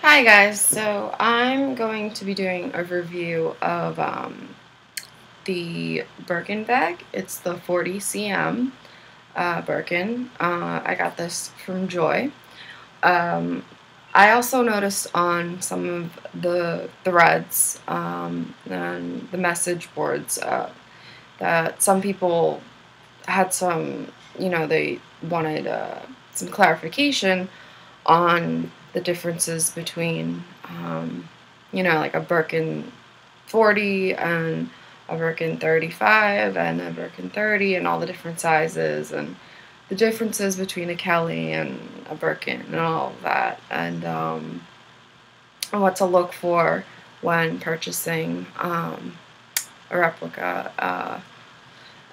Hi guys, so I'm going to be doing a review of the Birkin bag. It's the 40 cm Birkin. I got this from Joy. Um, I also noticed on some of the threads and the message boards that some people had some, they wanted some clarification on the differences between, like a Birkin 40 and a Birkin 35 and a Birkin 30 and all the different sizes and the differences between a Kelly and a Birkin and all of that and what to look for when purchasing a replica.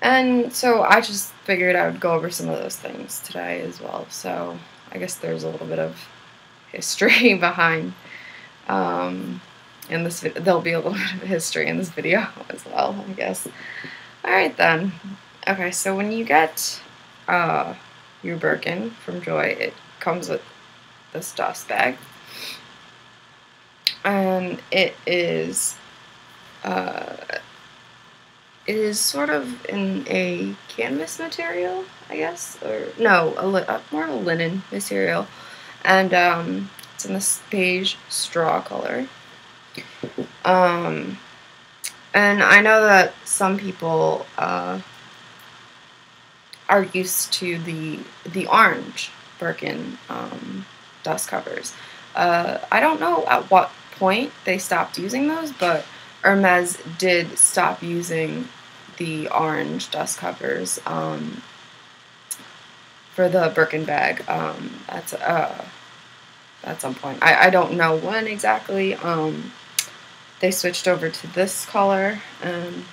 And so I just figured I would go over some of those things today as well. So I guess there's a little bit of history behind in this there'll be a little bit of history in this video as well, I guess. All right then. Okay, so when you get your Birkin from Joy, it comes with this dust bag, and uh, it is sort of in a canvas material, I guess, or no, more of a linen material, and it's in this beige straw color. Um, and I know that some people are used to the orange Birkin dust covers. I don't know at what point they stopped using those, but Hermes did stop using the orange dust covers for the Birkin bag at some point. I don't know when exactly. They switched over to this color and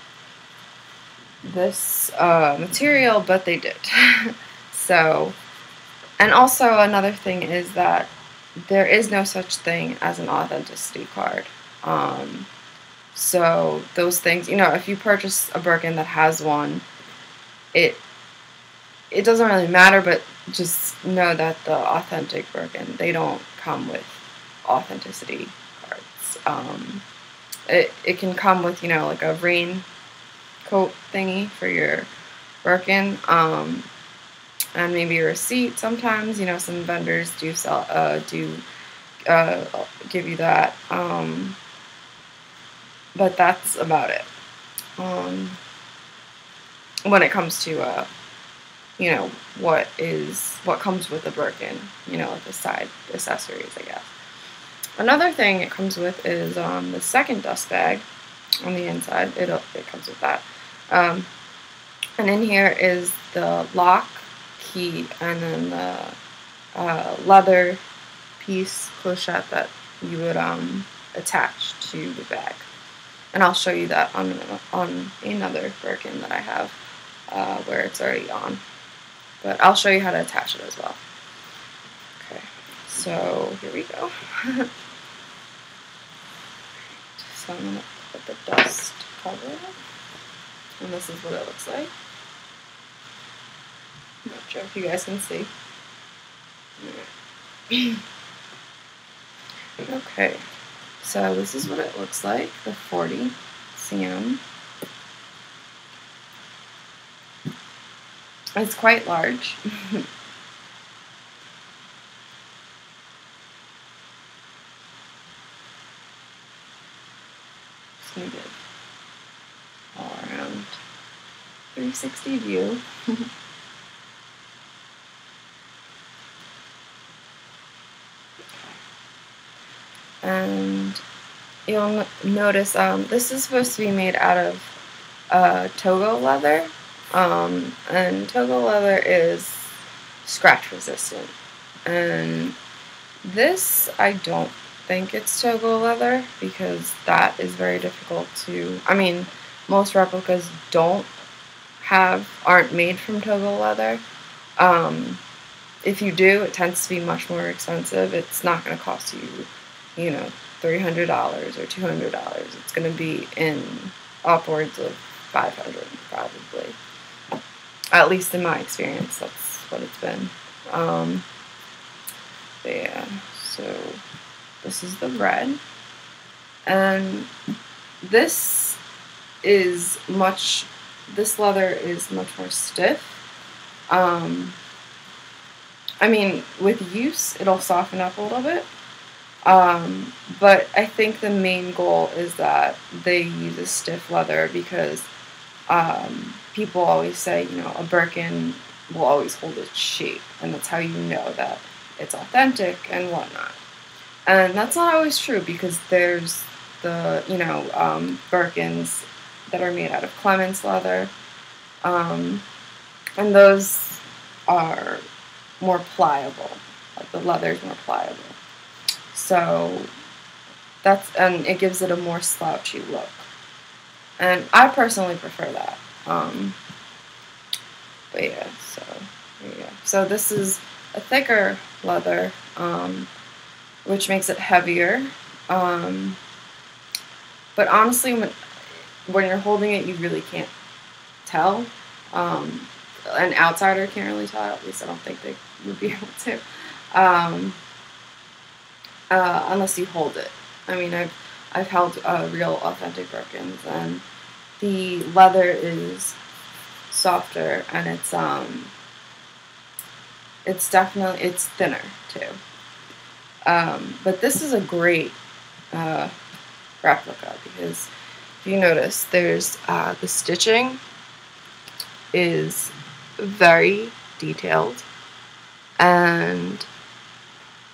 this material, but they did. So, and also another thing is that there is no such thing as an authenticity card. So those things, if you purchase a Birkin that has one, it doesn't really matter, but just know that the authentic Birkin, they don't come with authenticity cards. It can come with, like a raincoat thingy for your Birkin, and maybe a receipt sometimes. Some vendors do give you that, but that's about it. When it comes to what comes with a Birkin, like the side accessories, I guess. Another thing it comes with is the second dust bag on the inside. It comes with that. And in here is the lock, key, and then the leather piece clochette that you would attach to the bag. And I'll show you that on another Birkin that I have where it's already on. But I'll show you how to attach it as well. Okay, so here we go. So I'm going to put the dust cover up. And this is what it looks like. I'm not sure if you guys can see. Okay, so this is what it looks like, the 40 cm. It's quite large. Just gonna give all around 360 view. And you'll notice this is supposed to be made out of Togo leather, and Togo leather is scratch resistant. And this, I don't think it's Togo leather, because that is very difficult to, most replicas aren't made from Togo leather. If you do, it tends to be much more expensive. It's not going to cost you, $300 or $200. It's going to be in upwards of $500 probably. At least in my experience, that's what it's been. Yeah, so the This is the red. And this leather is much more stiff. I mean, with use, it'll soften up a little bit. But I think the main goal is that they use a stiff leather because people always say, you know, a Birkin will always hold its shape, and that's how you know that it's authentic and whatnot. And that's not always true because there's the, you know, Birkins that are made out of Clemens leather, and those are more pliable. Like the leather is more pliable. So and it gives it a more slouchy look. And I personally prefer that. But yeah, so there you go. So this is a thicker leather, which makes it heavier. But honestly, when you're holding it, you really can't tell. An outsider can't really tell. At least I don't think they would be able to, unless you hold it. I mean, I've held real authentic Birkins, and the leather is softer, and it's thinner too. But this is a great replica because if you notice, there's the stitching is very detailed, and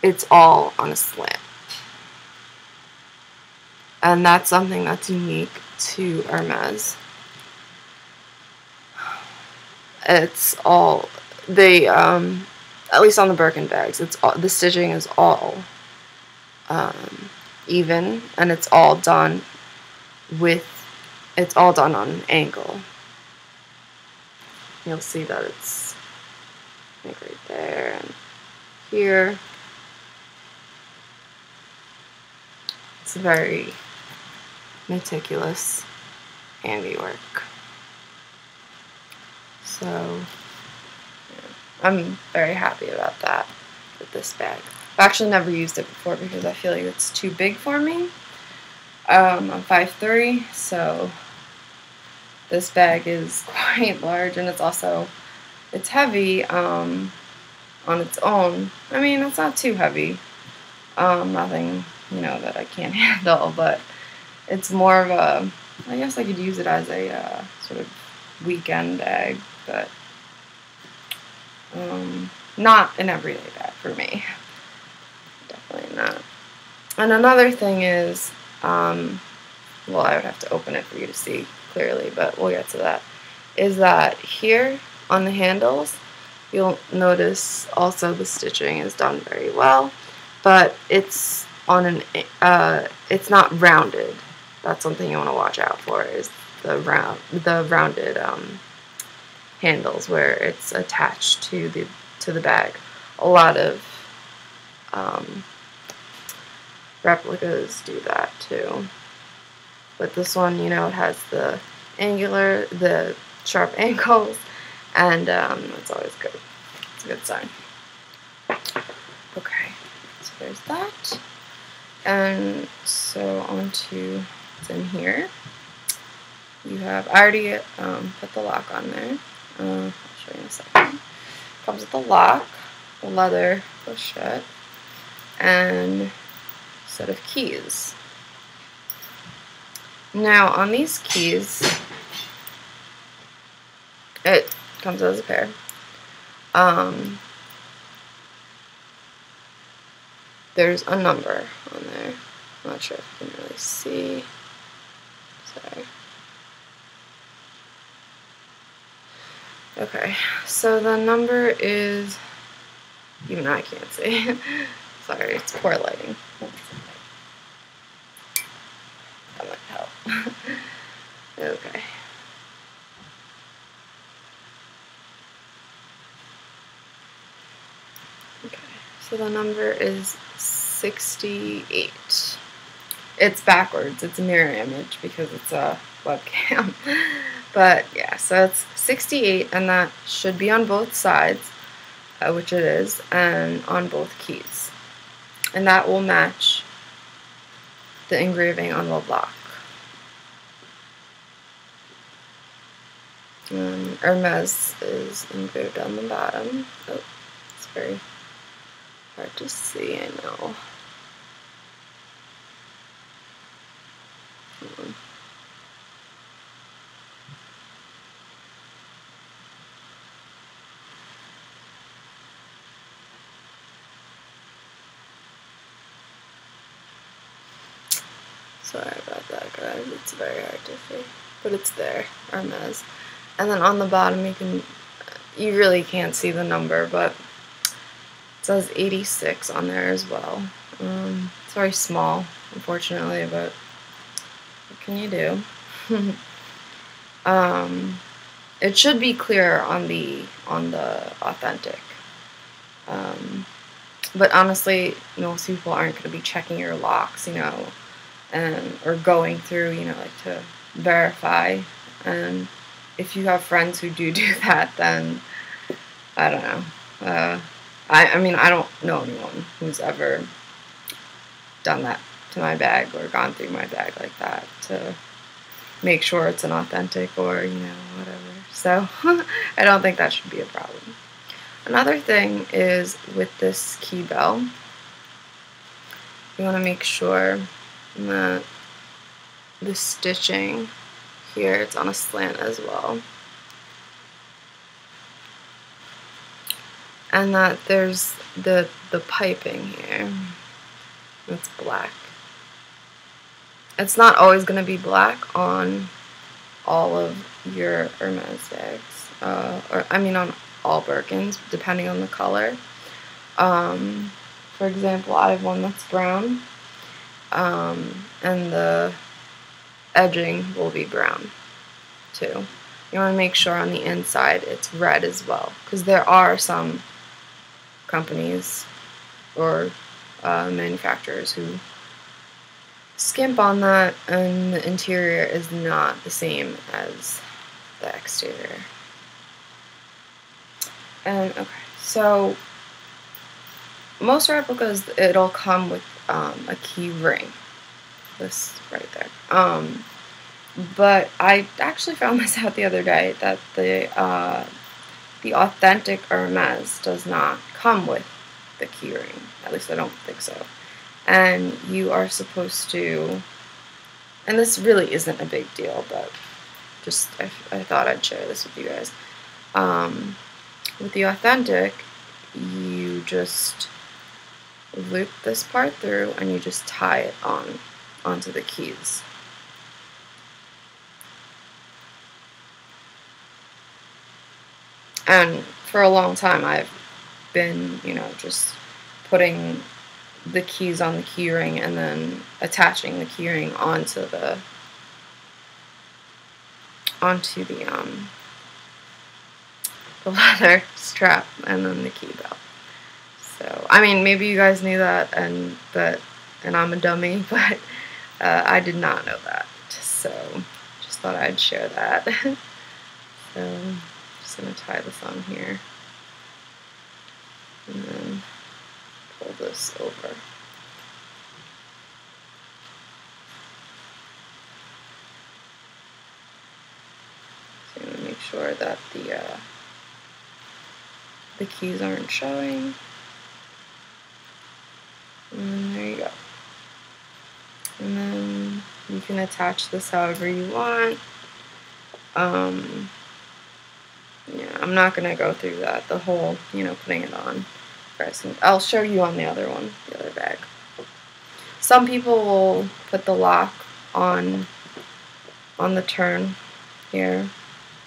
it's all on a slant. And that's something that's unique to Hermes. It's all, at least on the Birkin bags, the stitching is all even, and it's all done on an angle. You'll see that it's like right there and here. It's very meticulous handiwork. So yeah, I'm very happy about that with this bag. I've actually never used it before because I feel like it's too big for me. I'm 5'3", so this bag is quite large, and it's heavy on its own. I mean, it's not too heavy. Nothing, you know, that I can't handle, but it's more of a, I guess I could use it as a sort of weekend bag, but not an everyday bag for me. Definitely not. And another thing is, well, I would have to open it for you to see clearly, but we'll get to that, is that here on the handles, you'll notice also the stitching is done very well, but it's on it's not rounded. That's something you want to watch out for, is the rounded handles where it's attached to the bag. A lot of replicas do that too. But this one, you know, it has the sharp angles, and it's always good. It's a good sign. Okay, so there's that. And so on to what's in here. You have, I already put the lock on there. I'll show you in a second. Comes with the lock, the leather pochette, and a set of keys. Now, on these keys, it comes as a pair. There's a number on there. I'm not sure if you can really see. Sorry. Okay, so the number is, even I can't see. Sorry, it's poor lighting. That might help. Okay. Okay, so the number is 68. It's backwards. It's a mirror image because it's a webcam. But yeah, so it's 68, and that should be on both sides, which it is, and on both keys. And that will match the engraving on the lock. Hermes is engraved on the bottom. Oh, it's very hard to see, I know. Sorry about that, guys. It's very hard to see, but it's there, Hermes. And then on the bottom, you really can't see the number, but it says 86 on there as well. It's very small, unfortunately, but what can you do? It should be clear on the authentic. But honestly, most people aren't going to be checking your locks, or going through, like to verify. And if you have friends who do that, then I don't know. I mean, I don't know anyone who's ever done that to my bag or gone through my bag like that to make sure it's an authentic or, whatever. So I don't think that should be a problem. Another thing is with this key bell, you want to make sure that the stitching here, it's on a slant as well. And that there's the piping here that's black. It's not always going to be black on all of your Hermes bags, on all Birkins, depending on the color. For example, I have one that's brown, and the edging will be brown too. You want to make sure on the inside it's red as well, because there are some companies or manufacturers who skimp on that, and the interior is not the same as the exterior. And okay, so most replicas, it'll come with a key ring, this right there. But I actually found this out the other day, that the authentic Hermes does not come with the key ring. At least I don't think so. And you are supposed to, and this really isn't a big deal, but just I thought I'd share this with you guys. With the authentic, you just loop this part through and you just tie it onto the keys. And for a long time I've been, just putting the keys on the key ring and then attaching the key ring onto the leather strap and then the key belt. So, I mean, maybe you guys knew that, and I'm a dummy, but I did not know that. So, just thought I'd share that. So, I'm just going to tie this on here. And then pull this over. So, I'm going to make sure that the keys aren't showing. And there you go. And then you can attach this however you want. Yeah, I'm not going to go through that, the whole, putting it on. I'll show you on the other one, the other bag. Some people will put the lock on the turn here,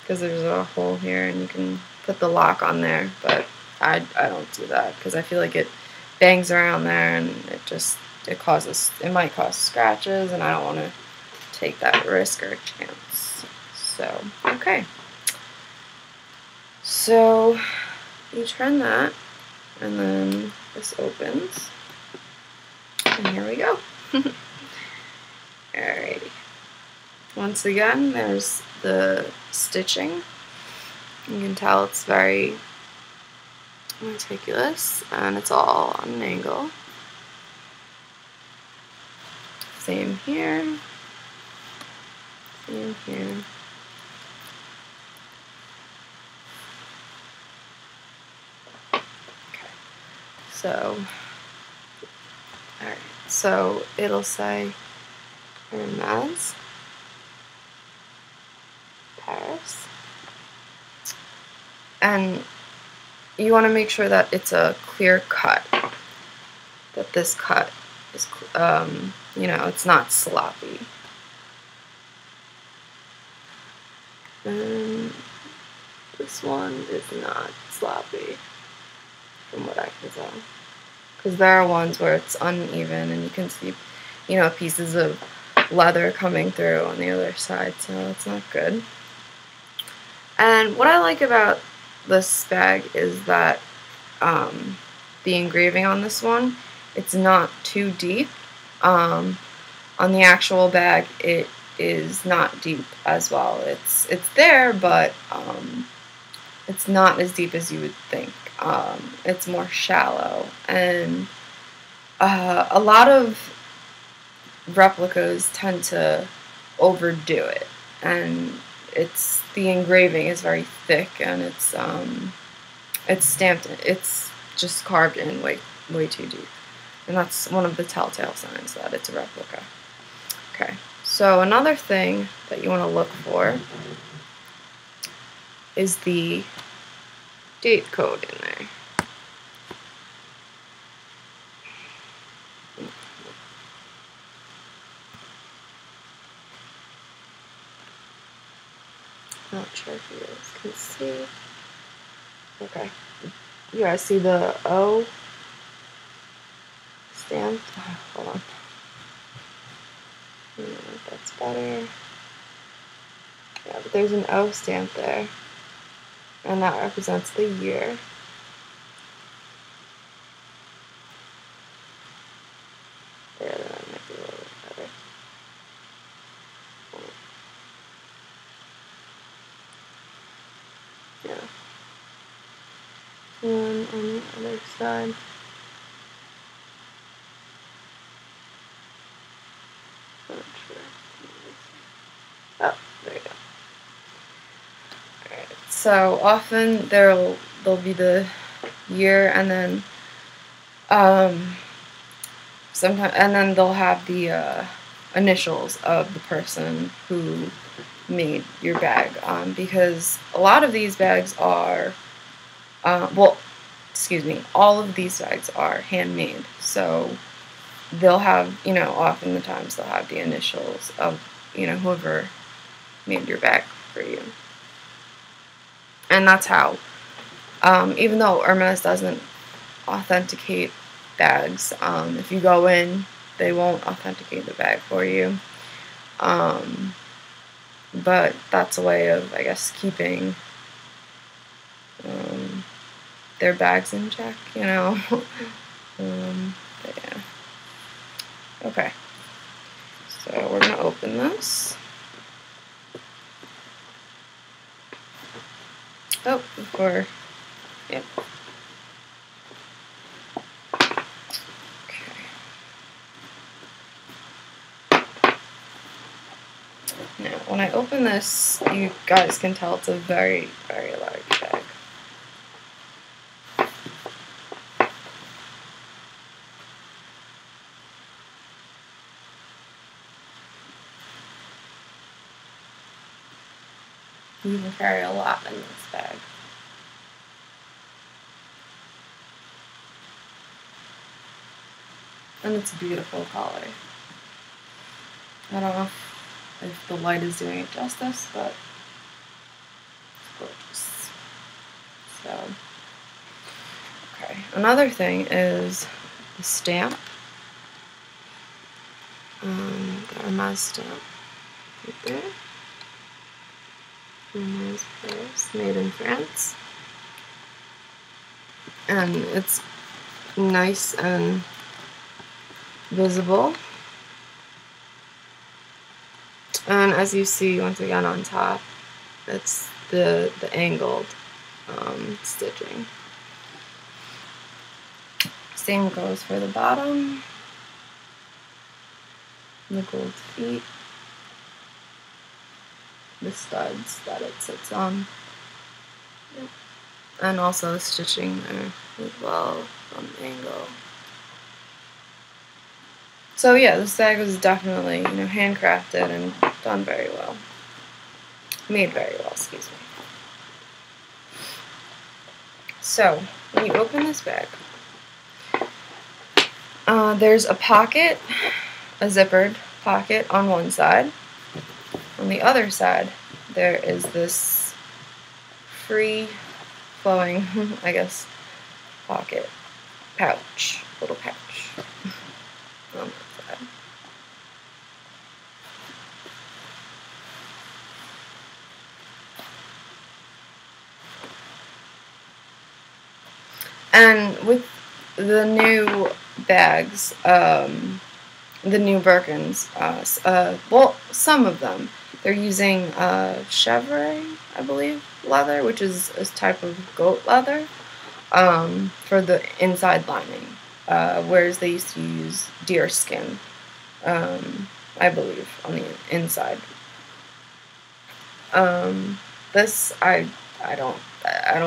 because there's a hole here and you can put the lock on there, but I don't do that because I feel like it bangs around there and it might cause scratches, and I don't want to take that risk or chance. So, okay. So, you turn that, and then this opens, and here we go. Alrighty. Once again, there's the stitching. You can tell it's very meticulous, and it's all on an angle. Same here. Same here. Okay. So, alright. So it'll say Hermes, Paris. And you want to make sure that it's a clear cut. That this cut is, you know, it's not sloppy. And this one is not sloppy, from what I can tell. Because there are ones where it's uneven and you can see, you know, pieces of leather coming through on the other side, so it's not good. And what I like about this bag is that the engraving on this one, it's not too deep. On the actual bag, it is not deep as well. It's there, but it's not as deep as you would think. It's more shallow, and a lot of replicas tend to overdo it, and the engraving is very thick, and it's stamped. It's just carved in way too deep, and that's one of the telltale signs that it's a replica. Okay, so another thing that you want to look for is the date code in there. Not sure if you guys can see. Okay. You guys see the O stamped? Oh, hold on. That's better. Yeah, but there's an O stamp there. And that represents the year. There, that might be a little bit better. Yeah. And on the other side. Not sure. Oh, there you go. Alright. So often there'll be the year, and then sometimes, and then they'll have the initials of the person who made your bag, because a lot of these bags are, well, excuse me, all of these bags are handmade, so they'll have, you know, often the times they'll have the initials of, you know, whoever made your bag for you. And that's how, even though Hermes doesn't authenticate bags, if you go in, they won't authenticate the bag for you. But that's a way of, I guess, keeping their bags in check, you know. But yeah. Okay. So we're gonna open this. Oh, before, yep. Okay. Now, when I open this, you guys can tell it's a very, very large bag. You can carry a lot in this bag. And it's a beautiful color. I don't know if the light is doing it justice, but it's gorgeous. So, okay. Another thing is the stamp. The Hermes stamp right there. Hermes Paris, made in France. And it's nice and visible. And as you see, once again on top, it's the angled stitching. Same goes for the bottom. the gold feet, the studs that it sits on, and also the stitching there as well from the angle. So yeah, this bag was definitely, handcrafted and done very well. Made very well, excuse me. So, when you open this bag, there's a pocket, a zippered pocket on one side. On the other side, there is this free-flowing, I guess, pocket, little pouch on that side. And with the new bags, the new Birkins, well, some of them, they're using chevre, I believe, leather, which is a type of goat leather, for the inside lining, whereas they used to use deer skin, I believe, on the inside. This, I don't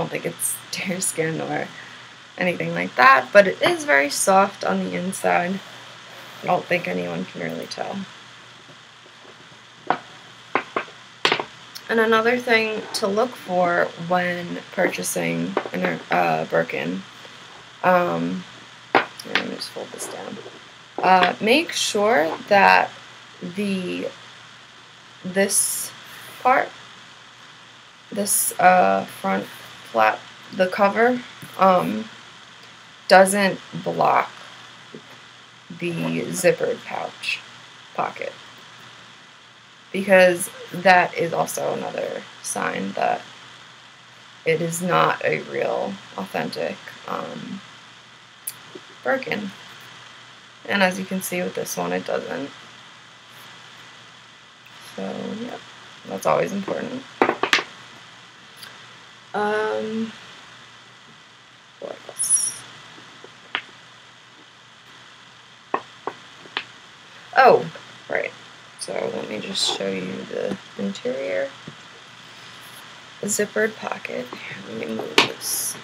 think it's deer skin or anything like that, but it is very soft on the inside. I don't think anyone can really tell. And another thing to look for when purchasing a Birkin, let me just fold this down. Make sure that this part, this front flap, the cover, doesn't block the zippered pocket, because that is also another sign that it is not a real, authentic Birkin. And as you can see with this one, it doesn't. So, yeah, that's always important. What else? Oh, right. So let me just show you the interior. The zippered pocket. Here, let me move this.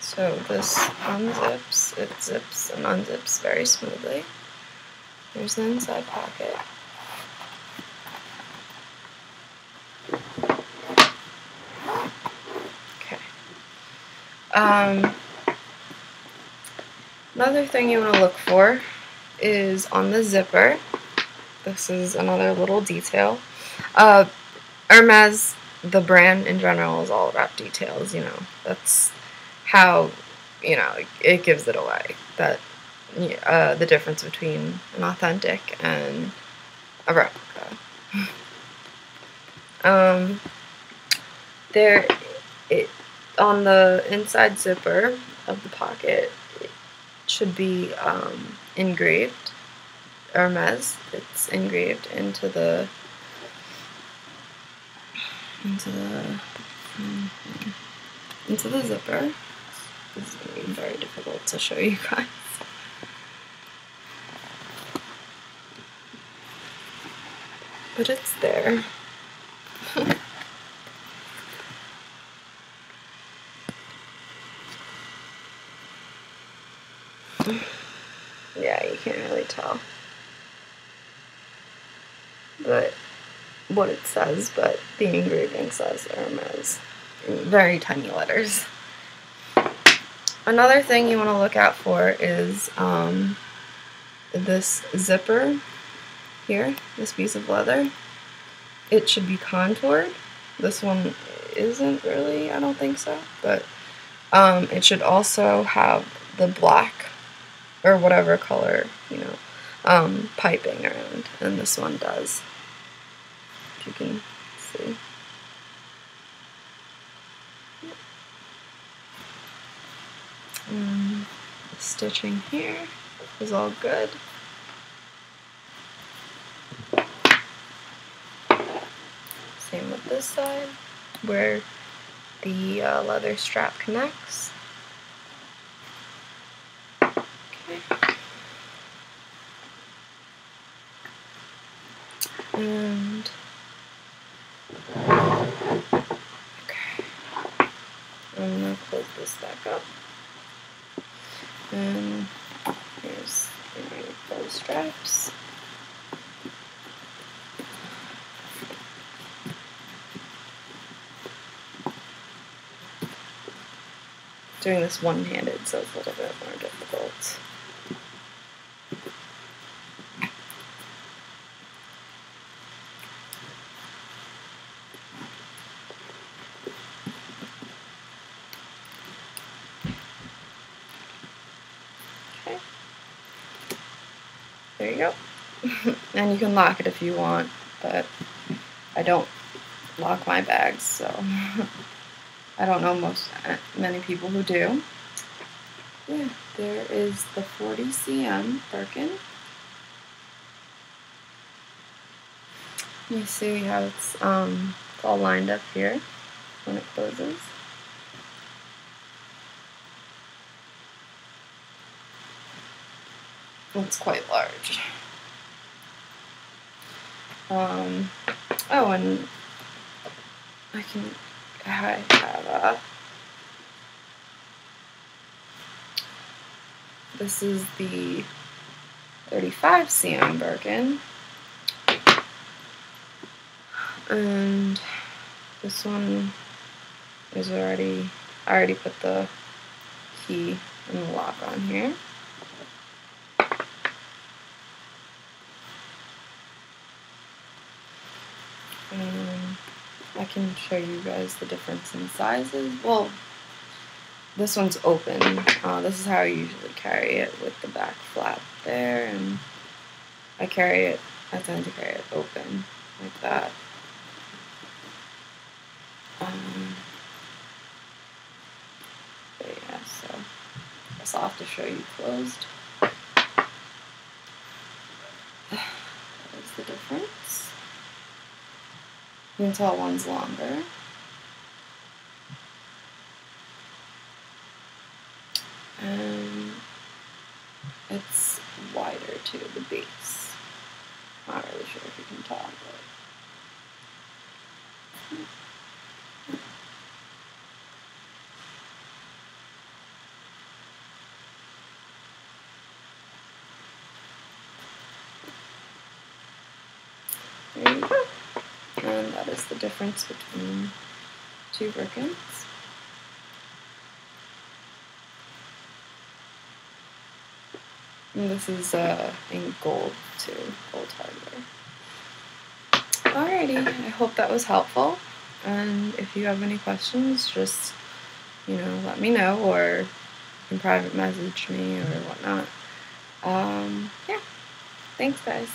So this unzips, it zips and unzips very smoothly. There's the inside pocket. Another thing you want to look for is on the zipper. This is another little detail. Hermes, the brand in general, is all about details, That's how, it gives it away. That the difference between an authentic and a replica. On the inside zipper of the pocket, it should be engraved Hermes. It's engraved into the zipper. This is going to be very difficult to show you guys. But it's there. Yeah, you can't really tell but what it says, but the engraving says Hermes in very tiny letters. Another thing you want to look out for is this zipper here, this piece of leather. It should be contoured. This one isn't really, I don't think so, but it should also have the black or whatever color, piping around, and this one does, if you can see. The stitching here is all good. Same with this side, where the leather strap connects. Okay. And okay, I'm gonna close this back up. And here's the bow straps. Doing this one-handed, so it's a little bit more difficult. Okay. There you go. And you can lock it if you want, but I don't lock my bags, so I don't know many people who do. Yeah, there is the 40 cm Birkin. You see how it's all lined up here when it closes. It's quite large. Oh, and I have this is the 35 cm Birkin, and this one is I already put the key and the lock on here. And I can show you guys the difference in sizes. Well, this one's open. This is how I usually carry it, with the back flap there, and I tend to carry it open like that. But yeah, so I guess I'll have to show you closed. There's the difference. You can tell one's longer. And it's wider too, the base. Not really sure if you can tell, but there you go. And that is the difference between two Birkins. And this is in gold too, gold hardware. Alrighty, I hope that was helpful. And if you have any questions, just let me know, or you can private message me or whatnot. Yeah, thanks guys.